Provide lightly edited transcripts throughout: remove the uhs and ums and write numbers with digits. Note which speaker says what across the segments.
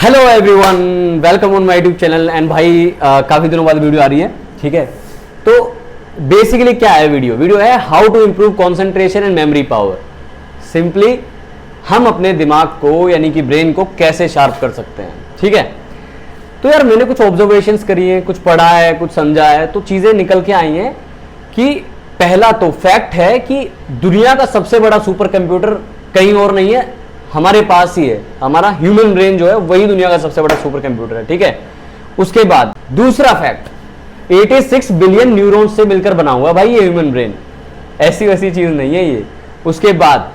Speaker 1: Hello everyone, welcome on my YouTube channel. And भाई काफी दिनों बाद वीडियो आ रही है, ठीक है। तो बेसिकली क्या है वीडियो है how to improve concentration and memory power. Simply हम अपने दिमाग को यानी कि ब्रेन को कैसे शार्प कर सकते हैं, ठीक है। तो यार मैंने कुछ ऑब्जर्वेशंस करी है, कुछ पढ़ा है, कुछ समझा है, तो चीजें निकल के आई हैं कि पहला तो फैक्ट है कि दुनिया का सबसे बड़ा सुपर कंप्यूटर कहीं और नहीं है, हमारे पास ही है। हमारा ह्यूमन ब्रेन जो है वही दुनिया का सबसे बड़ा सुपर कंप्यूटर है, ठीक है। उसके बाद दूसरा फैक्ट, 86 बिलियन न्यूरॉन्स से मिलकर बना हुआ भाई ये ह्यूमन ब्रेन, ऐसी वैसी चीज नहीं है ये। उसके बाद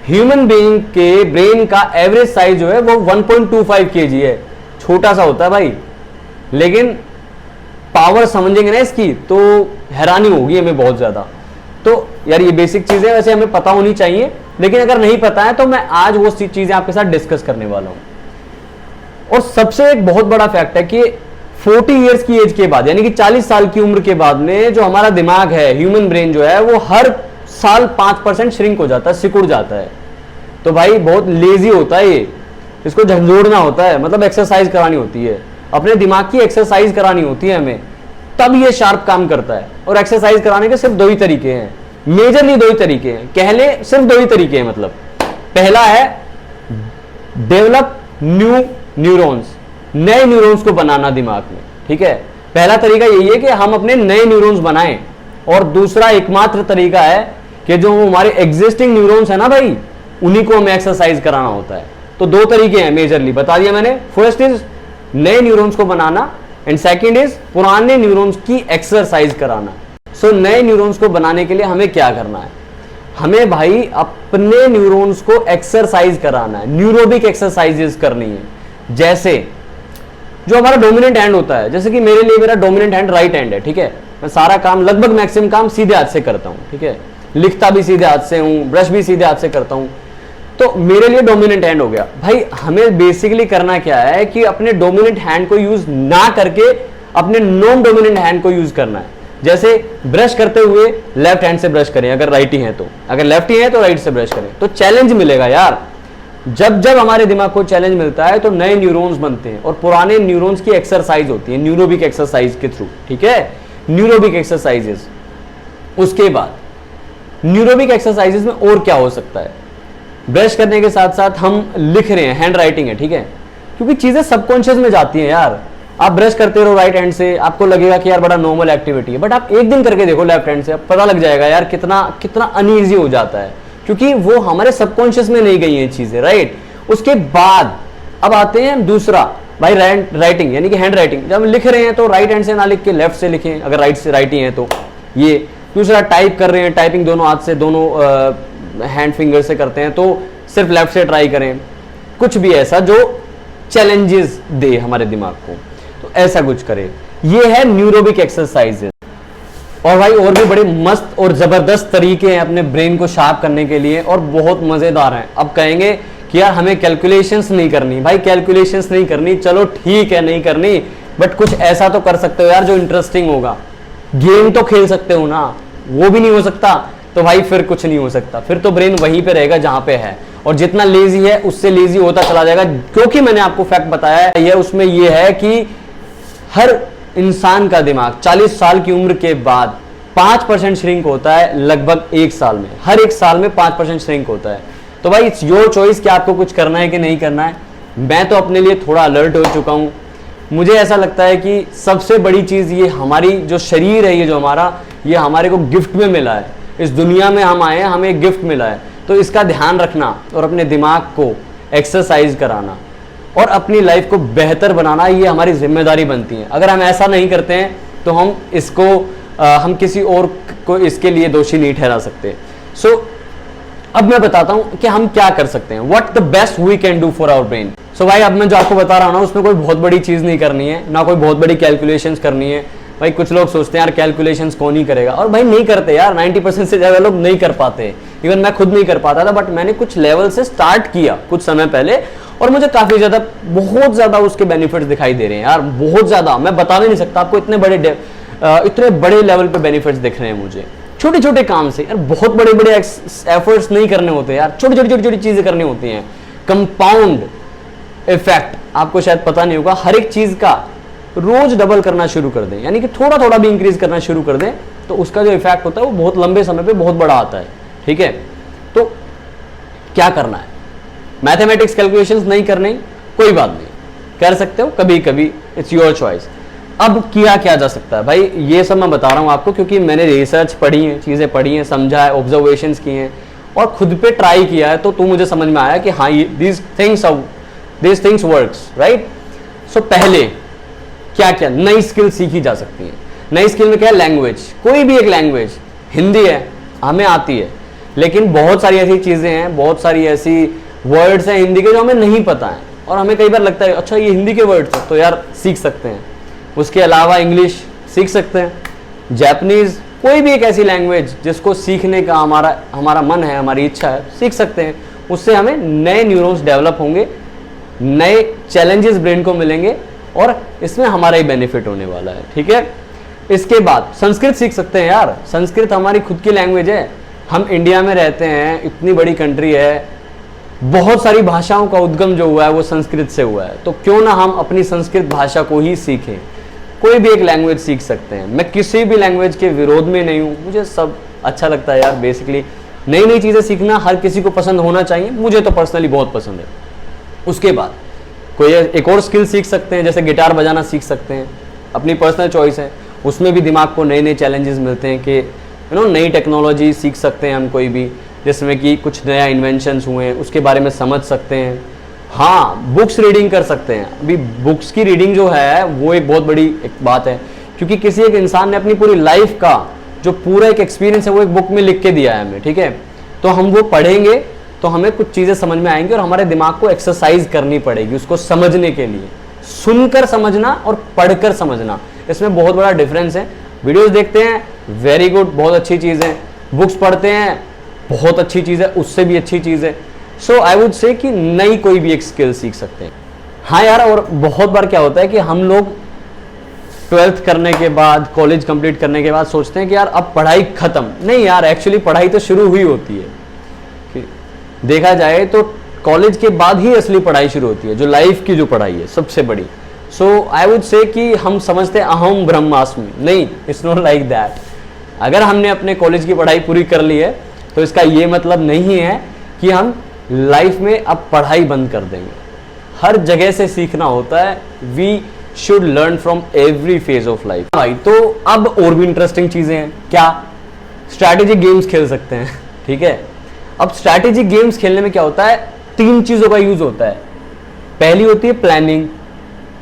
Speaker 1: ह्यूमन बीइंग के ब्रेन का एवरेज साइज जो है वो 1.25 kg है, छोटा सा होता है भाई, लेकिन पावर समझेंगे ना इसकी तो हैरानी होगी हमें बहुत ज्यादा। तो यार ये बेसिक चीजें वैसे हमें पता होनी चाहिए, लेकिन अगर नहीं पता है तो मैं आज वो चीजें आपके साथ डिस्कस करने वाला हूं। और सबसे एक बहुत बड़ा फैक्ट है कि 40 इयर्स की एज के बाद यानी कि 40 साल की उम्र के बाद में जो हमारा दिमाग है, ह्यूमन ब्रेन जो है, वो हर साल 5% श्रिंक हो जाता है, सिकुड़ जाता है। तो भाई बहुत लेजी होता है ये, इसको झंझोड़ना होता है, मतलब एक्सरसाइज करानी होती है, अपने दिमाग की एक्सरसाइज करानी होती है हमें, तब ये शार्प काम करता है। और एक्सरसाइज कराने के सिर्फ दो ही तरीके हैं, मेजरली दो ही तरीके हैं, कह ले सिर्फ दो ही तरीके हैं। मतलब पहला है डेवलप न्यू न्यूरॉन्स, नए न्यूरॉन्स को बनाना दिमाग में, ठीक है। पहला तरीका यही है कि हम अपने नए न्यूरॉन्स बनाएं। और दूसरा एकमात्र तरीका है कि जो हमारे एग्जिस्टिंग न्यूरॉन्स है ना भाई, उन्हीं को हमें एक्सरसाइज कराना होता है। तो दो तरीके हैं मेजरली, बता दिया मैंने। फर्स्ट इज नए न्यूरॉन्स को बनाना एंड सेकंड इज पुराने न्यूरॉन्स की एक्सरसाइज कराना। सो नए न्यूरॉन्स को बनाने के लिए हमें क्या करना है, हमें भाई अपने न्यूरॉन्स को एक्सरसाइज कराना है, न्यूरोबिक एक्सरसाइजेस करनी है। जैसे जो हमारा डोमिनेंट हैंड होता है, जैसे कि मेरे लिए मेरा डोमिनेंट हैंड राइट हैंड है, ठीक है। मैं सारा काम लगभग मैक्सिमम काम सीधे हाथ से करता हूं, ठीक है। लिखता भी सीधे हाथ से हूं, ब्रश भी सीधे हाथ से करता हूं, तो मेरे लिए डोमिनेंट हैंड हो गया। भाई हमें बेसिकली करना क्या है कि अपने डोमिनेंट हैंड को यूज ना करके अपने नॉन डोमिनेंट हैंड को यूज करना है। जैसे ब्रश करते हुए लेफ्ट हैंड से ब्रश करें अगर राइट ही है तो, अगर लेफ्ट ही है तो राइट से ब्रश करें। तो चैलेंज मिलेगा यार, जब जब हमारे दिमाग को चैलेंज मिलता है तो नए न्यूरॉन्स बनते हैं और पुराने न्यूरॉन्स की एक्सरसाइज होती है न्यूरोबिक एक्सरसाइज के थ्रू, ठीक है, न्यूरोबिक एक्सरसाइजेस। उसके बाद न्यूरोबिक एक्सरसाइजेस में और क्या हो सकता है, ब्रश करने के साथ साथ हम लिख रहे हैं, हैंड राइटिंग है, ठीक है, क्योंकि चीजें सबकॉन्शियस में जाती हैं यार। आप ब्रश करते रहो राइट हैंड से, आपको लगेगा कि यार बड़ा नॉर्मल एक्टिविटी है, बट आप एक दिन करके देखो लेफ्ट हैंड से, अब पता लग जाएगा यार कितना कितना अनईजी हो जाता है, क्योंकि वो हमारे सबकॉन्शियस में नहीं गई हैं चीजें, राइट। उसके बाद अब आते हैं दूसरा भाई राइटिंग यानी कि हैंड राइटिंग। जब हम लिख रहे हैं तो राइट हैंड से ना लिख के लेफ्ट से लिखें, अगर राइट से राइट ही है तो। ये दूसरा टाइप कर रहे हैं, टाइपिंग दोनों हाथ से, दोनों हैंड फिंगर से करते हैं, तो सिर्फ लेफ्ट से ट्राई करें। कुछ भी ऐसा जो चैलेंजेस दे हमारे दिमाग को, तो ऐसा कुछ करें। ये है न्यूरोबिक एक्सरसाइजेस। और भाई और भी बड़े मस्त और जबरदस्त तरीके हैं अपने ब्रेन को शार्प करने के लिए और बहुत मजेदार हैं। अब कहेंगे कि यार हमें कैलकुलेशंस नहीं करनी, भाई कैलकुलेशंस नहीं करनी, चलो ठीक है नहीं करनी, बट कुछ ऐसा तो कर सकते हो यार जो इंटरेस्टिंग होगा। गेम तो खेल सकते हो ना, वो भी नहीं हो सकता तो भाई फिर कुछ नहीं हो सकता, फिर तो ब्रेन वहीं पे रहेगा जहां पे है, और जितना लेजी है उससे लेजी होता चला जाएगा। क्योंकि मैंने आपको फैक्ट बताया है, ये उसमें ये है कि हर इंसान का दिमाग 40 साल की उम्र के बाद 5% श्रिंक होता है, लगभग एक साल में, हर एक साल में 5% श्रिंक होता है। तो भाई इट्स योर चॉइस कि आपको कुछ करना है कि नहीं करना है। मैं तो अपने लिए थोड़ा अलर्ट हो चुका हूं। मुझे ऐसा लगता है कि सबसे बड़ी चीज ये हमारी जो शरीर है, ये जो हमारा, ये हमारे को गिफ्ट में मिला है, इस दुनिया में हम आए हैं, हमें एक गिफ्ट मिला है, तो इसका ध्यान रखना और अपने दिमाग को एक्सरसाइज कराना और अपनी लाइफ को बेहतर बनाना, ये हमारी जिम्मेदारी बनती है। अगर हम ऐसा नहीं करते हैं तो हम इसको हम किसी और को इसके लिए दोषी नहीं ठहरा सकते। सो अब मैं बताता हूं कि हम क्या कर सकते हैं, what the best we can do for our brain. So भाई अब मैं जो आपको बता रहा हूं ना, उसमें कोई बहुत बड़ी चीज नहीं करनी है, ना कोई बहुत बड़ी कैलकुलेशंस करनी है। भाई कुछ लोग सोचते हैं यार कैलकुलेशंस कौन ही करेगा, और भाई नहीं करते यार, 90% से ज्यादा लोग नहीं कर पाते। इवन मैं खुद नहीं कर पाता था, बट मैंने कुछ लेवल से स्टार्ट किया कुछ समय पहले, और मुझे काफी ज्यादा, बहुत ज्यादा उसके बेनिफिट्स दिखाई दे रहे हैं यार, बहुत ज्यादा। मैं बता भी नहीं सकता आपको, इतने बड़े लेवल पे बेनिफिट्स दिख रहे हैं मुझे, छोटे छोटे काम से यार। बहुत बड़े बड़े एफर्ट्स नहीं करने होते यार, छोटी छोटी चीजें करनी होती हैं। कंपाउंड इफेक्ट आपको शायद पता नहीं होगा, हर एक चीज का रोज डबल करना शुरू कर दें, यानी कि थोड़ा थोड़ा भी इंक्रीज करना शुरू कर दें, तो उसका जो इफेक्ट होता है वो बहुत लंबे समय पे बहुत बड़ा आता है। ठीक है, तो क्या करना है, मैथमेटिक्स कैलकुलेशंस नहीं करने, कोई बात नहीं, कर सकते हो कभी कभी, इट्स योर चॉइस। अब किया क्या जा सकता है भाई, ये सब मैं बता रहा हूं आपको क्योंकि मैंने रिसर्च पढ़ी है, चीजें पढ़ी हैं, समझा है, ऑब्जर्वेशंस किए हैं और खुद पे ट्राई किया है, तो मुझे समझ में आया कि हाँ दीज थिंग्स वर्क्स, राइट। सो पहले क्या क्या नई स्किल सीखी जा सकती है। नई स्किल में क्या है, लैंग्वेज, कोई भी एक लैंग्वेज, हिंदी है हमें आती है, लेकिन बहुत सारी ऐसी चीजें हैं, बहुत सारी ऐसी वर्ड्स हैं हिंदी के जो हमें नहीं पता है, और हमें कई बार लगता है अच्छा ये हिंदी के वर्ड्स हैं तो यार सीख सकते हैं। उसके अलावा इंग्लिश सीख सकते हैं, जापानीज, कोई भी एक ऐसी लैंग्वेज जिसको सीखने का हमारा मन है, हमारी इच्छा है, सीख सकते हैं। उससे हमें नए न्यूरॉन्स डेवलप होंगे, नए चैलेंजेस ब्रेन को मिलेंगे और इसमें हमारा ही बेनिफिट होने वाला है। ठीक है, इसके बाद संस्कृत सीख सकते हैं यार, संस्कृत हमारी खुद की लैंग्वेज है, हम इंडिया में रहते हैं, इतनी बड़ी कंट्री है, बहुत सारी भाषाओं का उद्गम जो हुआ है वो संस्कृत से हुआ है, तो क्यों ना हम अपनी संस्कृत भाषा को ही सीखें। कोई भी एक लैंग्वेज सीख सकते हैं, मैं किसी भी लैंग्वेज के विरोध में नहीं हूँ, मुझे सब अच्छा लगता है यार। बेसिकली नई नई चीज़ें सीखना हर किसी को पसंद होना चाहिए, मुझे तो पर्सनली बहुत पसंद है। उसके बाद कोई एक और स्किल सीख सकते हैं, जैसे गिटार बजाना सीख सकते हैं, अपनी पर्सनल चॉइस है, उसमें भी दिमाग को नए नए चैलेंजेस मिलते हैं कि नई टेक्नोलॉजी सीख सकते हैं हम, कोई भी जिसमें कि कुछ नया इन्वेंशंस हुए हैं उसके बारे में समझ सकते हैं। हाँ, बुक्स रीडिंग कर सकते हैं, अभी बुक्स की रीडिंग जो है वो एक बहुत बड़ी एक बात है, क्योंकि किसी एक इंसान ने अपनी पूरी लाइफ का जो पूरा एक एक्सपीरियंस है वो एक बुक में लिख के दिया है हमें। ठीक है, तो हम वो पढ़ेंगे तो हमें कुछ चीज़ें समझ में आएंगी और हमारे दिमाग को एक्सरसाइज करनी पड़ेगी उसको समझने के लिए। सुनकर समझना और पढ़कर समझना, इसमें बहुत बड़ा डिफरेंस है। वीडियोस देखते हैं, वेरी गुड, बहुत अच्छी चीज़ है, बुक्स पढ़ते हैं, बहुत अच्छी चीज़ है, उससे भी अच्छी चीज़ है। सो आई वुड से कि नई कोई भी एक स्किल सीख सकते हैं। हाँ यार, और बहुत बार क्या होता है कि हम लोग 12th करने के बाद, कॉलेज कंप्लीट करने के बाद सोचते हैं कि यार अब पढ़ाई खत्म। नहीं यार, एक्चुअली पढ़ाई तो शुरू हुई होती है। देखा जाए तो कॉलेज के बाद ही असली पढ़ाई शुरू होती है, जो लाइफ की जो पढ़ाई है सबसे बड़ी। सो आई वुड से कि हम समझते हैं अहम ब्रह्मास्मि, नहीं, इट्स नॉट लाइक दैट। अगर हमने अपने कॉलेज की पढ़ाई पूरी कर ली है तो इसका ये मतलब नहीं है कि हम लाइफ में अब पढ़ाई बंद कर देंगे। हर जगह से सीखना होता है, we should learn from every phase of life. भाई तो अब और भी इंटरेस्टिंग चीजें हैं, क्या स्ट्रैटेजिक गेम्स खेल सकते हैं। ठीक है, अब स्ट्रैटेजिक गेम्स खेलने में क्या होता है, 3 चीजों का यूज होता है। पहली होती है प्लानिंग,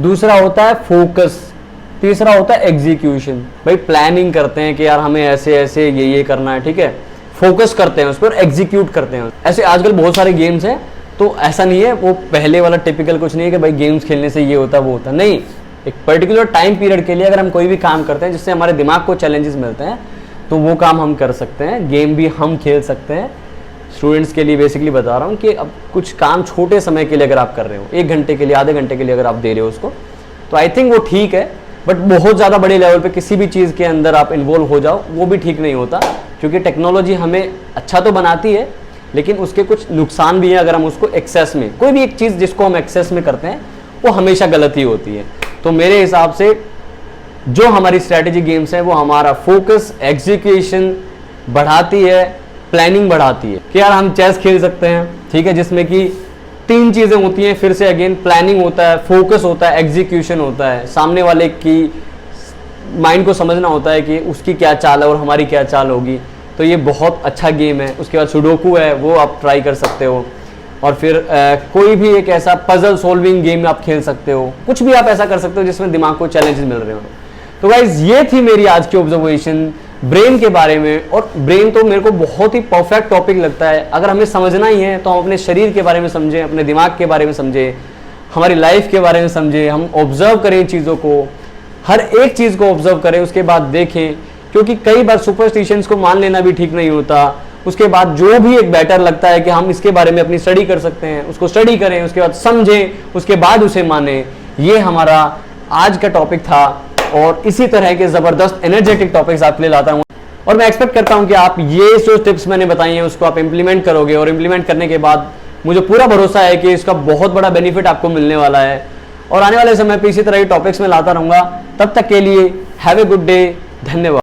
Speaker 1: दूसरा होता है फोकस, तीसरा होता है एग्जीक्यूशन। भाई प्लानिंग करते हैं कि यार हमें ऐसे ऐसे ये करना है, ठीक है, फोकस करते हैं उस पर, एग्जीक्यूट करते हैं। ऐसे आजकल बहुत सारे गेम्स हैं, तो ऐसा नहीं है वो पहले वाला टिपिकल कुछ नहीं है कि भाई गेम्स खेलने से ये होता वो होता, नहीं। एक पर्टिकुलर टाइम पीरियड के लिए अगर हम कोई भी काम करते हैं जिससे हमारे दिमाग को चैलेंजेस मिलते हैं, तो वो काम हम कर सकते हैं। गेम भी हम खेल सकते हैं। स्टूडेंट्स के लिए बेसिकली बता रहा हूँ कि अब कुछ काम छोटे समय के लिए अगर आप कर रहे हो, 1 घंटे के लिए, आधे घंटे के लिए अगर आप दे रहे हो उसको, तो आई थिंक वो ठीक है। बट बहुत ज़्यादा बड़े लेवल पे किसी भी चीज़ के अंदर आप इन्वॉल्व हो जाओ, वो भी ठीक नहीं होता, क्योंकि टेक्नोलॉजी हमें अच्छा तो बनाती है लेकिन उसके कुछ नुकसान भी हैं अगर हम उसको एक्सेस में, कोई भी एक चीज़ जिसको हम एक्सेस में करते हैं वो हमेशा गलत ही होती है। तो मेरे हिसाब से जो हमारी स्ट्रैटेजी गेम्स हैं वो हमारा फोकस, एग्जीक्यूशन बढ़ाती है, प्लानिंग बढ़ाती है। कि यार हम चेस खेल सकते हैं, ठीक है, जिसमें कि 3 चीज़ें होती हैं, फिर से अगेन प्लानिंग होता है, फोकस होता है, एग्जीक्यूशन होता है। सामने वाले की माइंड को समझना होता है कि उसकी क्या चाल है और हमारी क्या चाल होगी, तो ये बहुत अच्छा गेम है। उसके बाद सुडोकू है, वो आप ट्राई कर सकते हो, और फिर कोई भी एक ऐसा पजल सॉल्विंग गेम आप खेल सकते हो, कुछ भी आप ऐसा कर सकते हो जिसमें दिमाग को चैलेंजेस मिल रहे हो। तो गाइज ये थी मेरी आज की ऑब्जर्वेशन ब्रेन के बारे में। और ब्रेन तो मेरे को बहुत ही परफेक्ट टॉपिक लगता है। अगर हमें समझना ही है तो हम अपने शरीर के बारे में समझें, अपने दिमाग के बारे में समझें, हमारी लाइफ के बारे में समझें, हम ऑब्जर्व करें चीज़ों को, हर एक चीज़ को ऑब्जर्व करें, उसके बाद देखें, क्योंकि कई बार सुपरस्टिशंस को मान लेना भी ठीक नहीं होता। उसके बाद जो भी एक बेटर लगता है कि हम इसके बारे में अपनी स्टडी कर सकते हैं, उसको स्टडी करें, उसके बाद समझें, उसके बाद उसे मानें। ये हमारा आज का टॉपिक था, और इसी तरह के ज़बरदस्त एनर्जेटिक टॉपिक्स आपके लिए लाता हूँ। और मैं एक्सपेक्ट करता हूँ कि आप ये जो टिप्स मैंने बताई हैं उसको आप इम्प्लीमेंट करोगे, और इम्प्लीमेंट करने के बाद मुझे पूरा भरोसा है कि इसका बहुत बड़ा बेनिफिट आपको मिलने वाला है। और आने वाले समय पे इसी तरह के टॉपिक्स में लाता रहूंगा। तब तक के लिए हैव ए गुड डे, धन्यवाद।